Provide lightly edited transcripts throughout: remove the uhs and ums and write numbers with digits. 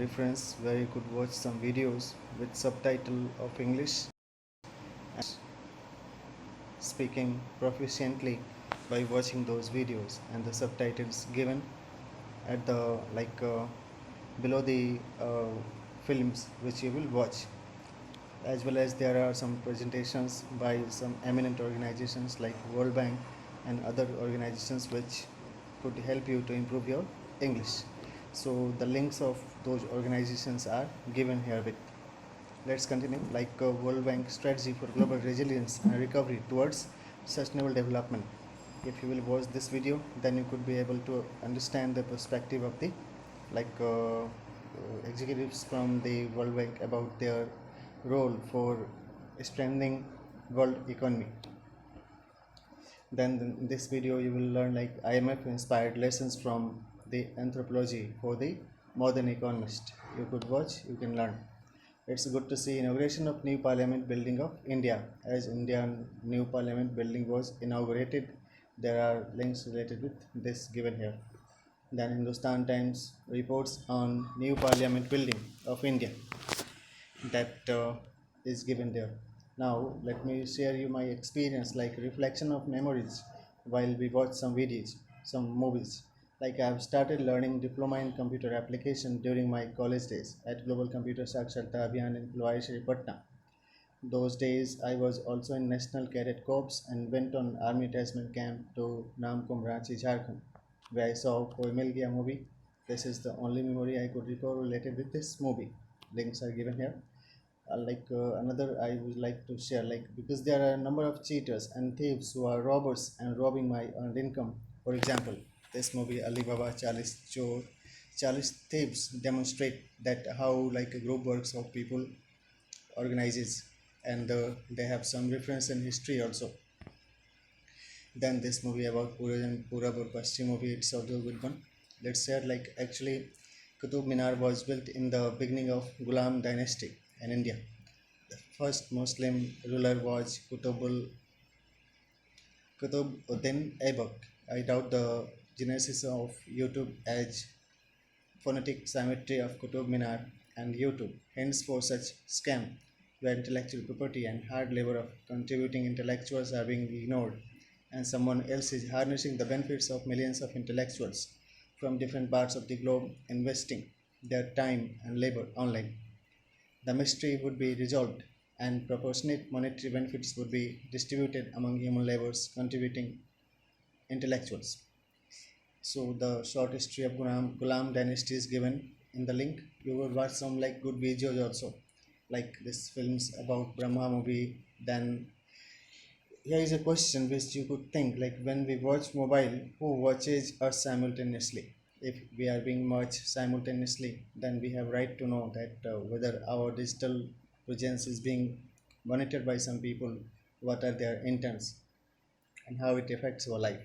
reference where you could watch some videos with subtitle of English and speaking proficiently by watching those videos and the subtitles given at the below the films which you will watch, as well as there are some presentations by some eminent organizations like World Bank and other organizations which could help you to improve your English. So the links of those organizations are given here with. Let's continue. World Bank strategy for global resilience and recovery towards sustainable development. If you will watch this video, then you could be able to understand the perspective of the executives from the World Bank about their role for strengthening world economy. Then in this video you will learn IMF inspired lessons from the anthropology for the modern economist. You could watch, you can learn. It's good to see inauguration of new parliament building of India. As Indian new parliament building was inaugurated, there are links related with this given here. Then Hindustan Times reports on new parliament building of India, that is given there. Now let me share you my experience, like reflection of memories while we watch some videos, some movies. Like I have started learning diploma in computer application during my college days at Global Computer Saksharta Abhiyan in Pulwai Shri Patna. Those days I was also in National Cadet Corps and went on army attachment camp to Namkum Ranchi, Jharkhand, where I saw Koi Mil Gaya movie. This is the only memory I could recall related with this movie. Links are given here. Another I would like to share, because there are a number of cheaters and thieves who are robbers and robbing my earned income. For example, this movie Ali Baba Chalis Chor, Chalis Thieves demonstrate that how like a group works of people organizes, and they have some reference in history also. Then this movie about Purab or Paschim movie, it's also a good one. Let's say actually Qutub Minar was built in the beginning of Ghulam dynasty in India. The first Muslim ruler was Qutb-uddin Aibak. I doubt the genesis of YouTube as phonetic symmetry of Qutub Minar and YouTube, hence for such scam where intellectual property and hard labor of contributing intellectuals are being ignored, and someone else is harnessing the benefits of millions of intellectuals from different parts of the globe investing their time and labor online. The mystery would be resolved and proportionate monetary benefits would be distributed among human laborers contributing intellectuals. So the short history of Ghulam dynasty is given in the link. You will watch some good videos also, like this films about Brahma movie. Then here is a question which you could think, like when we watch mobile, who watches us simultaneously? If we are being watched simultaneously, then we have right to know that whether our digital presence is being monitored by some people, what are their intents, and how it affects our life.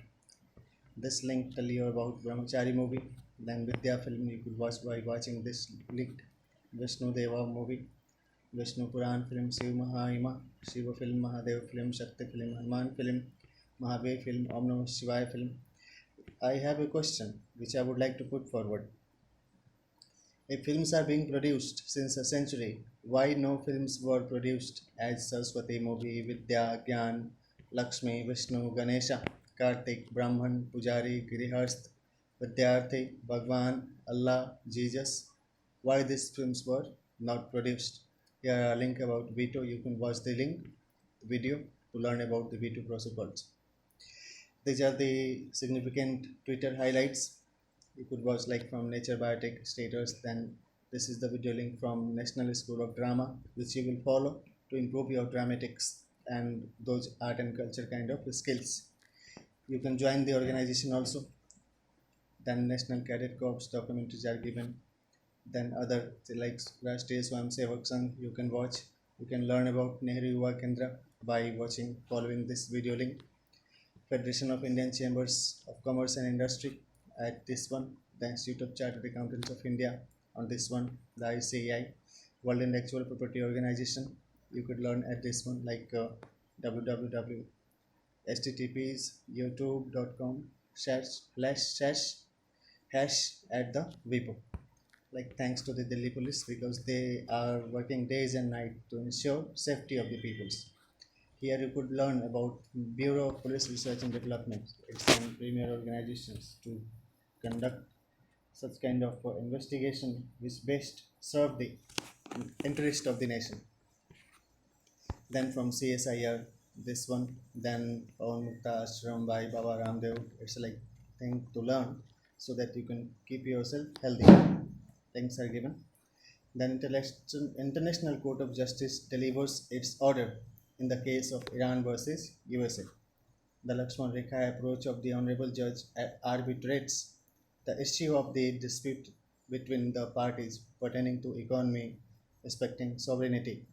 This link tell you about Brahmachari movie. Then Vidya film you could watch by watching this link. Vishnu Deva movie, Vishnu Puran film, Shiv Mahahima, Shiva film, Mahadev film, Shakti film, Hanuman film, Mahavir film, Om Namah Shivaya film. I have a question which I would like to put forward. If films are being produced since a century, why no films were produced as Saraswati movie, Vidya, Gyan, Lakshmi, Vishnu, Ganesha, Kartik, Brahman, Pujari, Girihast, Vidyarthi, Bhagwan, Allah, Jesus? Why these films were not produced? Here are a link about Veto. You can watch the link, the video to learn about the Veto protocols. These are the significant Twitter highlights. You could watch from Nature Biotech status. Then this is the video link from National School of Drama, which you will follow to improve your dramatics and those art and culture kind of skills. You can join the organization also. Then National Cadet Corps documentaries are given. Then other like Rashtriya Swayamsevak Sangh you can watch. You can learn about Nehru Yuva Kendra by following this video link. Federation of Indian Chambers of Commerce and Industry at this one, the Institute of Chartered Accountants of India on this one, the ICAI, World Intellectual Property Organization. You could learn at this one www https youtube.com / hash at the Vipo. like thanks to the Delhi police because they are working days and night to ensure safety of the peoples. Here you could learn about Bureau of Police Research and Development. It's one premier organizations to conduct such kind of investigation which best serve the interest of the nation. Then from CSIR, this one, then Pawan Mukta Ashram by Baba Ramdev. It's like thing to learn so that you can keep yourself healthy. Things are given. Then International Court of Justice delivers its order in the case of Iran versus USA. The Lakshman Rekha approach of the Honorable Judge arbitrates the issue of the dispute between the parties pertaining to economy, respecting sovereignty,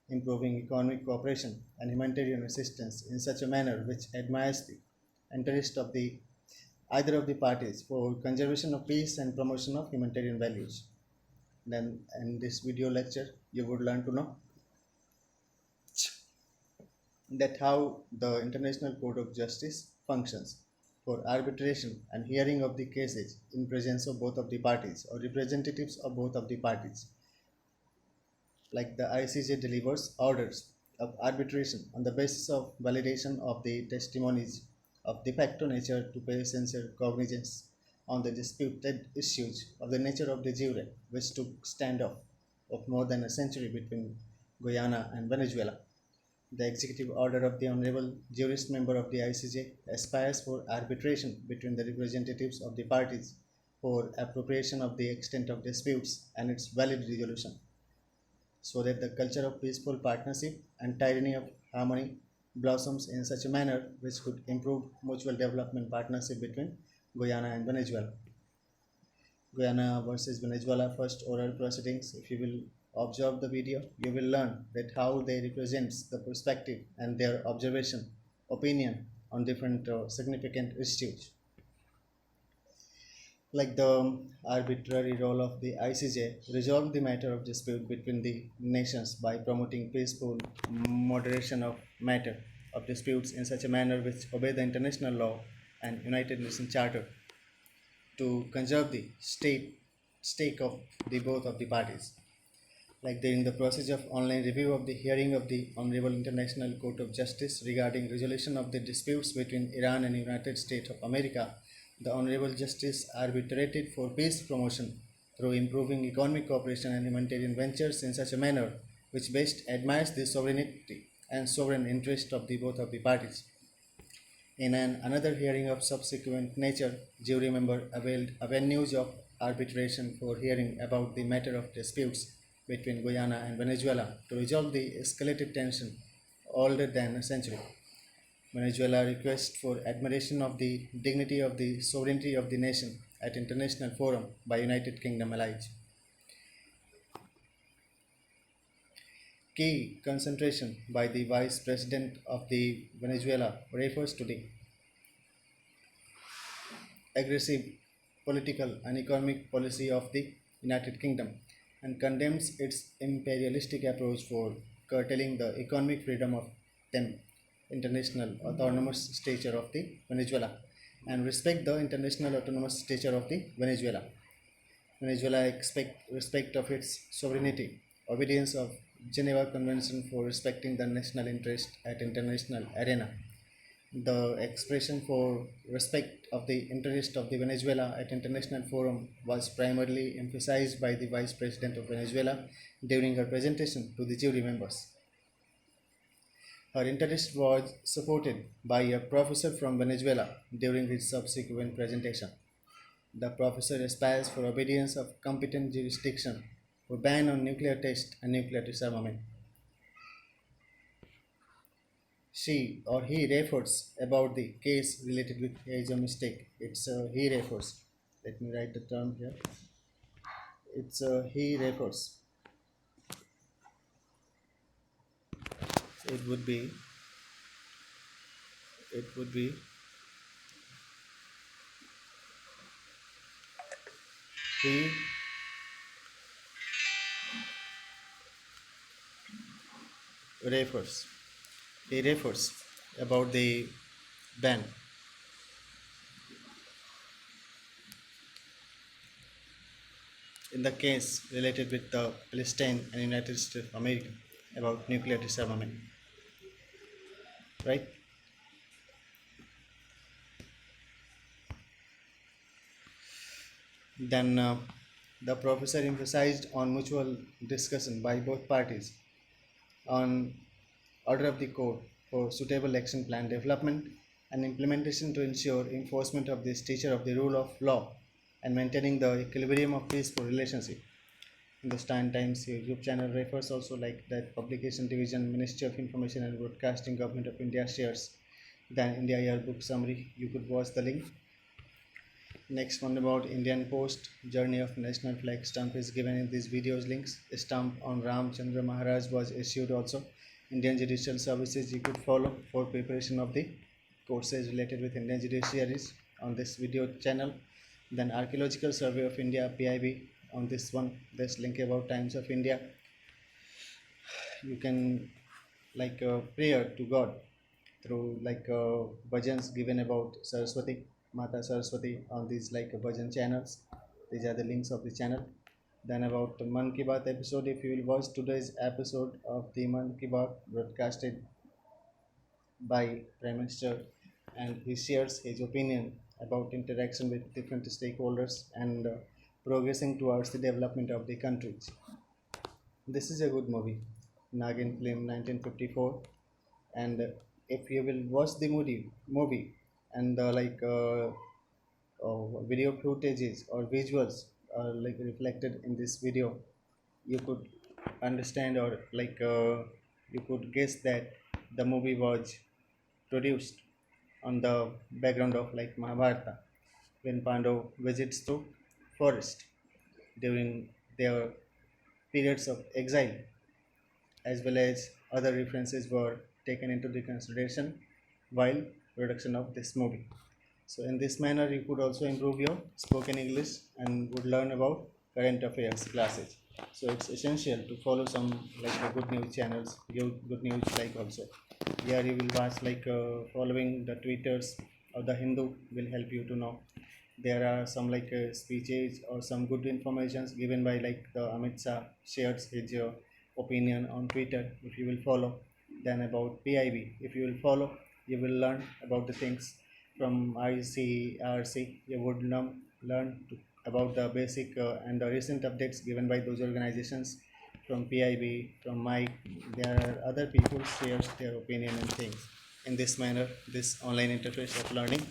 improving economic cooperation, and humanitarian assistance in such a manner which admires the interest of the either of the parties for conservation of peace and promotion of humanitarian values. Then in this video lecture, you would learn to know that how the International Court of Justice functions for arbitration and hearing of the cases in presence of both of the parties or representatives of both of the parties. Like the ICJ delivers orders of arbitration on the basis of validation of the testimonies of de facto nature to pay sincere cognizance on the disputed issues of the nature of the jure, which took standoff of more than a century between Guyana and Venezuela. The executive order of the Honorable Jurist Member of the ICJ aspires for arbitration between the representatives of the parties for appropriation of the extent of disputes and its valid resolution, so that the culture of peaceful partnership and tyranny of harmony blossoms in such a manner which could improve mutual development partnership between Guyana and Venezuela. Guyana versus Venezuela first oral proceedings. If you will observe the video, you will learn that how they represents the perspective and their observation, opinion on different significant issues. Like the arbitrary role of the ICJ resolve the matter of dispute between the nations by promoting peaceful moderation of matter of disputes in such a manner which obey the international law and United Nations Charter to conserve the stake of the both of the parties. Like during the process of online review of the hearing of the Honorable International Court of Justice regarding resolution of the disputes between Iran and United States of America, the Honorable Justice arbitrated for peace promotion through improving economic cooperation and humanitarian ventures in such a manner which best admires the sovereignty and sovereign interest of the both of the parties. In another hearing of subsequent nature, jury member availed avenues of arbitration for hearing about the matter of disputes between Guyana and Venezuela to resolve the escalated tension older than a century. Venezuela requests for admiration of the dignity of the sovereignty of the nation at international forum by United Kingdom allies. Key concentration by the Vice President of the Venezuela refers to the aggressive political and economic policy of the United Kingdom and condemns its imperialistic approach for curtailing the economic freedom of the international autonomous stature of the Venezuela and respect the international autonomous stature of the Venezuela. Venezuela expect respect of its sovereignty, obedience of Geneva Convention for respecting the national interest at international arena. The expression for respect of the interest of the Venezuela at international forum was primarily emphasized by the Vice President of Venezuela during her presentation to the jury members. Her interest was supported by a professor from Venezuela during his subsequent presentation. The professor aspires for obedience of competent jurisdiction for ban on nuclear test and nuclear disarmament. She or he refers about the case related with age of mistake. It's he refers. Let me write the term here. It's he refers. It would be. It would be he refers. He refers about the ban. in the case related with the Palestine and United States of America about nuclear disarmament, right? Then the professor emphasized on mutual discussion by both parties on order of the court for suitable action plan development and implementation to ensure enforcement of this teacher of the rule of law and maintaining the equilibrium of peaceful relationship. Hindustan Times YouTube channel refers also like that publication division Ministry of Information and Broadcasting Government of India shares the India Yearbook summary. You could watch the link. Next one about Indian Post Journey of National Flag stamp is given in these videos links. A stamp on Ram Chandra Maharaj was issued also. Indian Judicial Services you could follow for preparation of the courses related with Indian judiciaries on this video channel. Then Archaeological Survey of India PIB on this one. This link about Times of India. You can like prayer to God through like bhajans given about Saraswati, Mata Saraswati on these like bhajan channels. These are the links of the channel. Then about the Man Ki Baat episode, if you will watch today's episode of the Man Ki Baat broadcasted by Prime Minister, and he shares his opinion about interaction with different stakeholders and progressing towards the development of the countries. This is a good movie, Nagin film 1954, and if you will watch the movie and video footages or visuals are like reflected in this video, you could understand or you could guess that the movie was produced on the background of like Mahabharata when Pandav visits to forest during their periods of exile, as well as other references were taken into the consideration while production of this movie. So in this manner, you could also improve your spoken English and would learn about current affairs classes. So it's essential to follow some like good news channels, give good news like also. Here you will watch like following the tweeters of the Hindu will help you to know. There are some like speeches or some good informations given by like the Amit Shah shares his opinion on Twitter if you will follow. Then about PIB, if you will follow, you will learn about the things from ICRC. You would learn about the basic and the recent updates given by those organizations from PIB, from Mike. There are other people shares their opinion and things. In this manner, this online interface of learning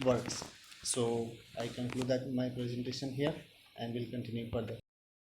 works. So I conclude that my presentation here and will continue further.